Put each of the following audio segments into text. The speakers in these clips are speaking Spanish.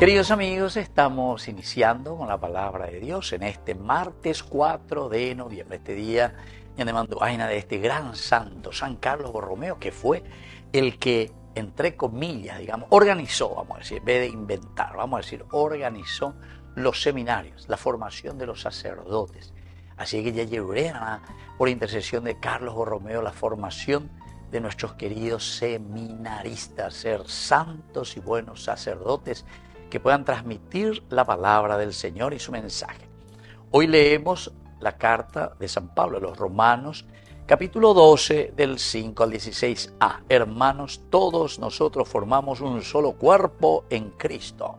Queridos amigos, estamos iniciando con la palabra de Dios en este martes 4 de noviembre, este día en vaina de este gran santo, San Carlos Borromeo, que fue el que, entre comillas, digamos, organizó, vamos a decir, en vez de inventar, vamos a decir, organizó los seminarios, la formación de los sacerdotes. Así que ya llevé por intercesión de Carlos Borromeo la formación de nuestros queridos seminaristas, ser santos y buenos sacerdotes que puedan transmitir la palabra del Señor y su mensaje. Hoy leemos la carta de San Pablo a los Romanos, capítulo 12, del 5 al 16a. Hermanos, todos nosotros formamos un solo cuerpo en Cristo,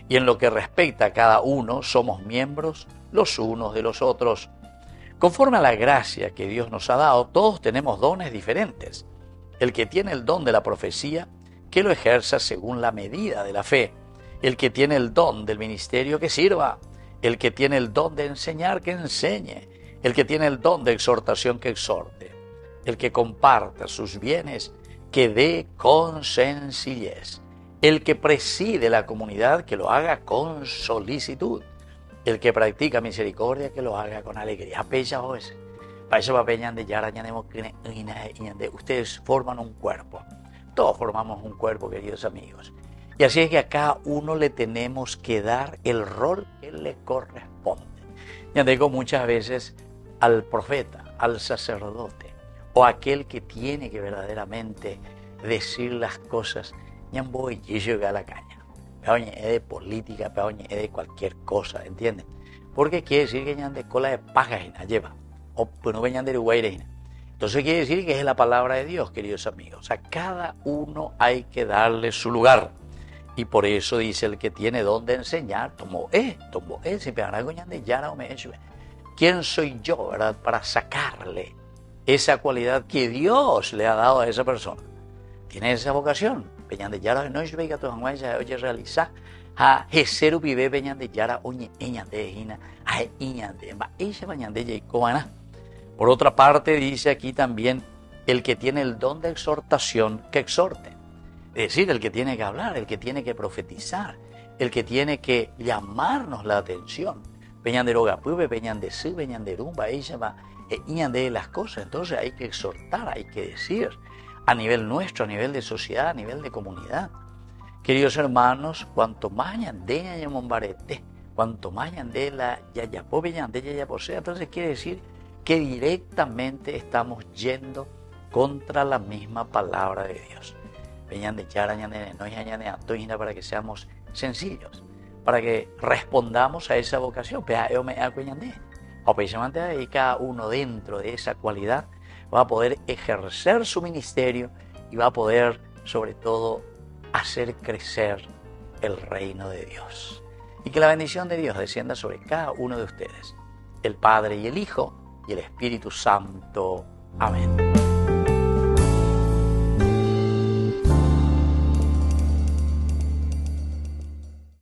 y en lo que respecta a cada uno somos miembros los unos de los otros. Conforme a la gracia que Dios nos ha dado, todos tenemos dones diferentes. El que tiene el don de la profecía, que lo ejerza según la medida de la fe. El que tiene el don del ministerio, que sirva. El que tiene el don de enseñar, que enseñe. El que tiene el don de exhortación, que exhorte. El que comparta sus bienes, que dé con sencillez. El que preside la comunidad, que lo haga con solicitud. El que practica misericordia, que lo haga con alegría. Ustedes forman un cuerpo. Todos formamos un cuerpo, queridos amigos. Y así es que a cada uno le tenemos que dar el rol que le corresponde. Ya digo muchas veces al profeta, al sacerdote, o aquel que tiene que verdaderamente decir las cosas, ya voy a llegar a la caña. Es de política, es de cualquier cosa, ¿entienden? Porque quiere decir que ya de cola de paja lleva, o no venían de Uruguay. Entonces quiere decir que es la palabra de Dios, queridos amigos. A cada uno hay que darle su lugar. Y por eso dice el que tiene don de enseñar, ¿quién soy yo, verdad, para sacarle esa cualidad que Dios le ha dado a esa persona? Tiene esa vocación. Peñande Yara no es veiga tu hanguaya oye realizar a Jeseru vive peñande Yara oñe eñande hina a iñande va ella bañande yecobana. Por otra parte dice aquí también el que tiene el don de exhortación, que exhorte. Es decir, el que tiene que hablar, el que tiene que profetizar, el que tiene que llamarnos la atención. Peñanderoga puebe, peñandesí, peñanderumba, ella va iñande las cosas. Entonces hay que exhortar, hay que decir, a nivel nuestro, a nivel de sociedad, a nivel de comunidad. Queridos hermanos, cuanto más ñande ya mombarete, cuanto más ñande la yayapó, ñande yayaposea, entonces quiere decir que directamente estamos yendo contra la misma palabra de Dios. Para que seamos sencillos, para que respondamos a esa vocación. Y cada uno dentro de esa cualidad va a poder ejercer su ministerio y va a poder, sobre todo, hacer crecer el reino de Dios. Y que la bendición de Dios descienda sobre cada uno de ustedes, el Padre y el Hijo y el Espíritu Santo. Amén.